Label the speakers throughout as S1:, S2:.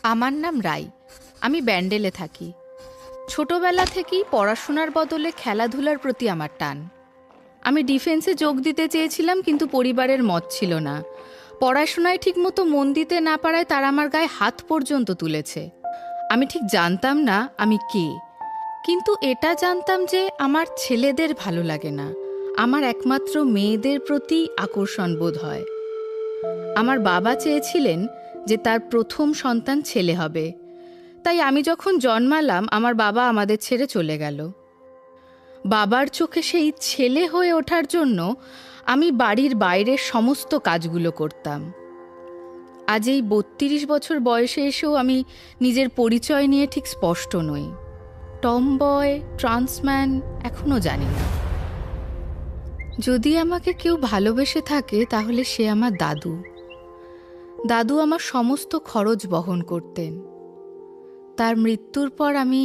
S1: আমার নাম রাই। আমি ব্যান্ডেলে থাকি। ছোটবেলা থেকেই পড়াশোনার বদলে খেলাধুলার প্রতি আমার টান। আমি ডিফেন্সে যোগ দিতে চেয়েছিলাম, কিন্তু পরিবারের মত ছিল না। পড়াশোনায় ঠিকমতো মন দিতে না পারায় তারা আমার গায়ে হাত পর্যন্ত তুলেছে। আমি ঠিক জানতাম না আমি কে, কিন্তু এটা জানতাম যে আমার ছেলেদের ভালো লাগে না, আমার একমাত্র মেয়েদের প্রতি আকর্ষণ বোধ হয়। আমার বাবা চেয়েছিলেন যে তার প্রথম সন্তান ছেলে হবে, তাই আমি যখন জন্মালাম আমার বাবা আমাদের ছেড়ে চলে গেল। বাবার চোখে সেই ছেলে হয়ে ওঠার জন্য আমি বাড়ির বাইরের সমস্ত কাজগুলো করতাম। আজ এই ৩২ বছর বয়সে এসেও আমি নিজের পরিচয় নিয়ে ঠিক স্পষ্ট নই। টমবয়, ট্রান্সম্যান এখনও জানি না। যদি আমাকে কেউ ভালোবেসে থাকে তাহলে সে আমার দাদু। দাদু আমার সমস্ত খরচ বহন করতেন। তার মৃত্যুর পর আমি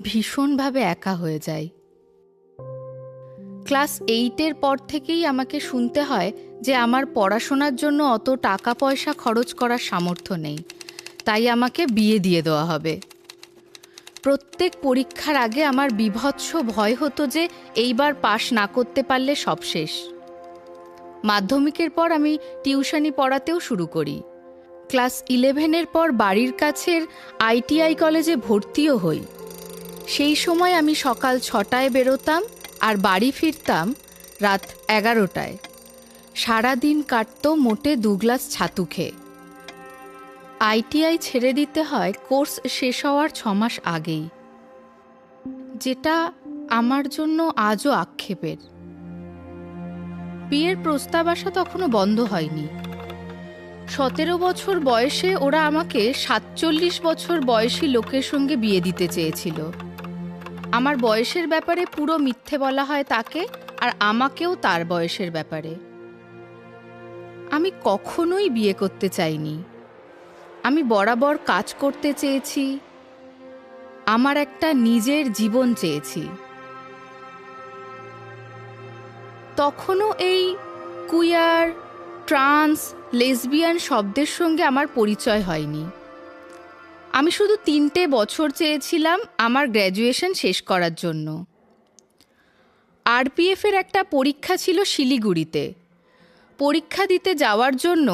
S1: ভীষণভাবে একা হয়ে যাই। ক্লাস 8-এর পর থেকেই আমাকে শুনতে হয় যে আমার পড়াশোনার জন্য অত টাকা পয়সা খরচ করার সামর্থ্য নেই, তাই আমাকে বিয়ে দিয়ে দেওয়া হবে। প্রত্যেক পরীক্ষার আগে আমার বীভৎস ভয় হতো যে এইবার পাশ না করতে পারলে সব শেষ। মাধ্যমিকের পর আমি টিউশনি পড়াতেও শুরু করি। ক্লাস 11-এর পর বাড়ির কাছের ITI কলেজে ভর্তিও হই। সেই সময় আমি সকাল 6টায় বেরোতাম আর বাড়ি ফিরতাম রাত 11টায়। সারাদিন কাটতো মোটে 2 গ্লাস ছাতু খেয়ে। ITI ছেড়ে দিতে হয় কোর্স শেষ হওয়ার 6 মাস আগেই, যেটা আমার জন্য আজও আক্ষেপের। বিয়ের প্রস্তাব আসা তখনও বন্ধ হয়নি। 17 বছর বয়সে ওরা আমাকে 47 বছর বয়সী লোকের সঙ্গে বিয়ে দিতে চেয়েছিল। আমার বয়সের ব্যাপারে পুরো মিথ্যে বলা হয় তাকে, আর আমাকেও তার বয়সের ব্যাপারে। আমি কখনোই বিয়ে করতে চাইনি। আমি বরাবর কাজ করতে চেয়েছি, আমার একটা নিজের জীবন চেয়েছি। তখনও এই কুয়ার, ট্রান্স, লেসবিয়ান শব্দের সঙ্গে আমার পরিচয় হয়নি। আমি শুধু 3টে বছর চেয়েছিলাম আমার গ্র্যাজুয়েশন শেষ করার জন্য। RPF-এর একটা পরীক্ষা ছিল শিলিগুড়িতে। পরীক্ষা দিতে যাওয়ার জন্য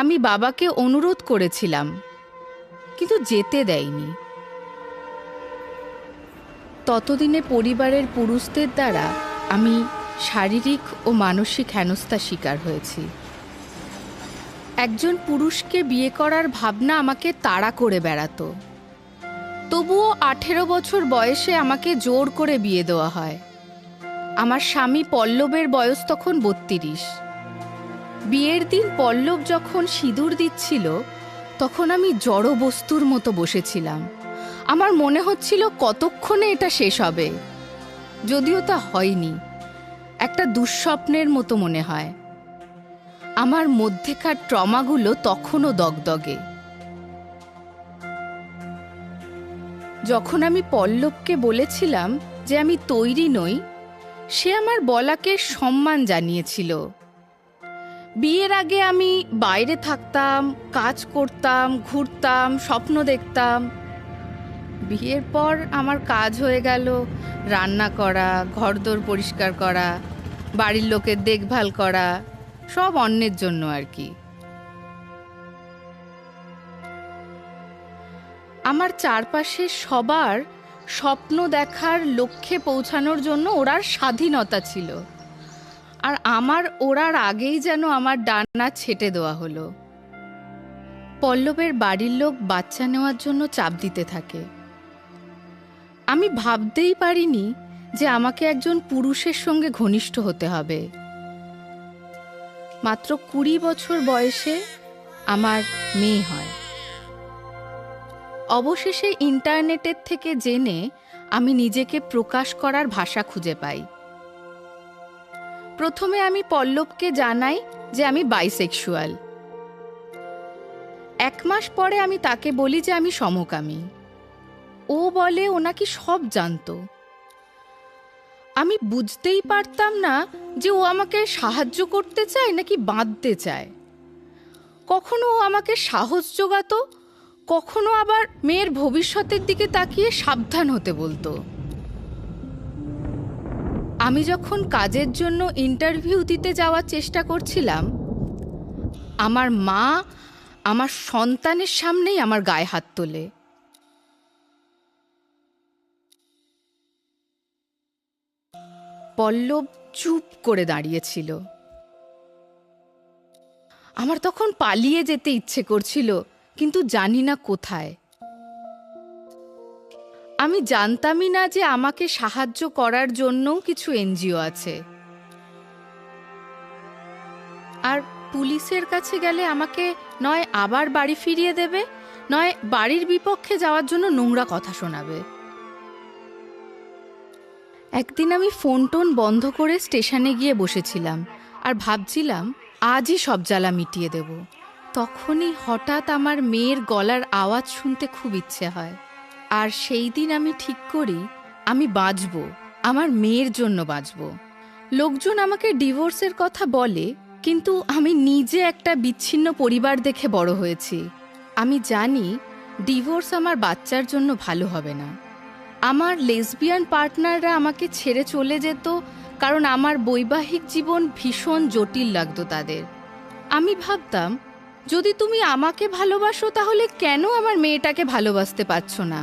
S1: আমি বাবাকে অনুরোধ করেছিলাম, কিন্তু যেতে দেয়নি। ততদিনে পরিবারের পুরুষদের দ্বারা আমি শারীরিক ও মানসিক হেনস্থার শিকার হয়েছি। একজন পুরুষকে বিয়ে করার ভাবনা আমাকে তাড়া করে বেড়াতো। তবুও 18 বছর বয়সে আমাকে জোর করে বিয়ে দেওয়া হয়। আমার স্বামী পল্লবের বয়স তখন 32। বিয়ের দিন পল্লব যখন সিঁদুর দিচ্ছিল তখন আমি জড় বস্তুর মতো বসেছিলাম। আমার মনে হচ্ছিল কতক্ষণে এটা শেষ হবে, যদিও তা হয়নি। একটা দুঃস্বপ্নের মতো মনে হয়। আমার মধ্যেকার ট্রমাগুলো তখনও দগদগে। যখন আমি পল্লবকে বলেছিলাম যে আমি তৈরি নই, সে আমার বলাকে সম্মান জানিয়েছিল। বিয়ের আগে আমি বাইরে থাকতাম, কাজ করতাম, ঘুরতাম, স্বপ্ন দেখতাম। বিয়ের পর আমার কাজ হয়ে গেল রান্না করা, ঘরদোর পরিষ্কার করা, বাড়ির লোকের দেখভাল করা, সব অন্যের জন্য আর কি। আমার চারপাশে সবার স্বপ্ন দেখার লক্ষ্যে পৌঁছানোর জন্য ওরার স্বাধীনতা ছিল, আর আমার ওরার আগেই যেন আমার ডানা ছেটে দেওয়া হলো। পল্লবের বাড়ির লোক বাচ্চা নেওয়ার জন্য চাপ দিতে থাকে। আমি ভাবতেই পারিনি যে আমাকে একজন পুরুষের সঙ্গে ঘনিষ্ঠ হতে হবে। মাত্র 20 বছর বয়সে আমার মেয়ে হয়। অবশেষে ইন্টারনেটের থেকে জেনে আমি নিজেকে প্রকাশ করার ভাষা খুঁজে পাই। প্রথমে আমি পল্লবকে জানাই যে আমি বাইসেক্সুয়াল। 1 মাস পরে আমি তাকে বলি যে আমি সমকামী। ও বলে ও নাকি সব জানতো। আমি বুঝতেই পারতাম না যে ও আমাকে সাহায্য করতে চায় নাকি বাঁধতে চায়। কখনো ও আমাকে সাহস জোগাতো, কখনো আবার মেয়ের ভবিষ্যতের দিকে তাকিয়ে সাবধান হতে বলতো। আমি যখন কাজের জন্য ইন্টারভিউ দিতে যাওয়ার চেষ্টা করছিলাম, আমার মা আমার সন্তানের সামনেই আমার গায়ে হাত তোলে। পল্লব চুপ করে দাঁড়িয়েছিল। আমার তখন পালিয়ে যেতে ইচ্ছে করছিল, কিন্তু জানি না কোথায়। আমি জানতামই না যে আমাকে সাহায্য করার জন্যও কিছু এনজিও আছে। আর পুলিশের কাছে গেলে আমাকে নয় আবার বাড়ি ফিরিয়ে দেবে, নয় বাড়ির বিপক্ষে যাওয়ার জন্য নোংরা কথা শোনাবে। একদিন আমি ফোন টোন বন্ধ করে স্টেশনে গিয়ে বসেছিলাম আর ভাবছিলাম আজই সব জ্বালা মিটিয়ে দেব। তখনই হঠাৎ আমার মেয়ের গলার আওয়াজ শুনতে খুব ইচ্ছে হয়। আর সেই দিন আমি ঠিক করি আমি বাঁচব, আমার মেয়ের জন্য বাঁচব। লোকজন আমাকে ডিভোর্সের কথা বলে, কিন্তু আমি নিজে একটা বিচ্ছিন্ন পরিবার দেখে বড় হয়েছি। আমি জানি ডিভোর্স আমার বাচ্চার জন্য ভালো হবে না। আমার লেসবিয়ান পার্টনাররা আমাকে ছেড়ে চলে যেত কারণ আমার বৈবাহিক জীবন ভীষণ জটিল লাগতো তাদের। আমি ভাবতাম, যদি তুমি আমাকে ভালোবাসো তাহলে কেন আমার মেয়েটাকে ভালোবাসতে পারছো না?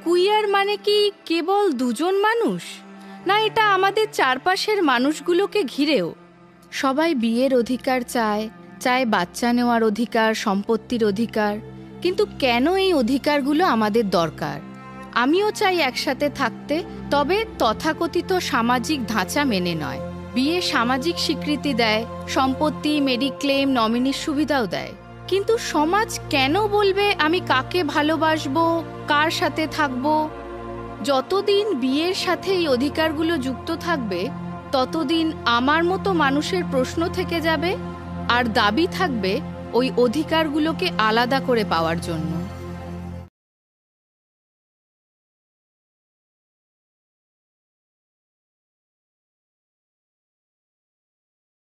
S1: কুইয়ার মানে কি কেবল দুজন মানুষ? না, এটা আমাদের চারপাশের মানুষগুলোকে ঘিরেও। সবাই বিয়ের অধিকার চায়, চায় বাচ্চা নেওয়ার অধিকার, সম্পত্তির অধিকার। কিন্তু কেন এই অধিকারগুলো আমাদের দরকার? আমিও চাই একসাথে থাকতে, তবে তথাকথিত সামাজিক ধাঁচা মেনে নয়। বিয়ে সামাজিক স্বীকৃতি দেয়, সম্পত্তি, মেডিক্লেম, নমিনির সুবিধাও দেয়। কিন্তু সমাজ কেন বলবে আমি কাকে ভালোবাসবো, কার সাথে থাকবো? যতদিন বিয়ের সাথে এই অধিকারগুলো যুক্ত থাকবে, ততদিন আমার মতো মানুষের প্রশ্ন থেকে যাবে আর দাবি থাকবে ওই অধিকারগুলোকে আলাদা করে পাওয়ার জন্য।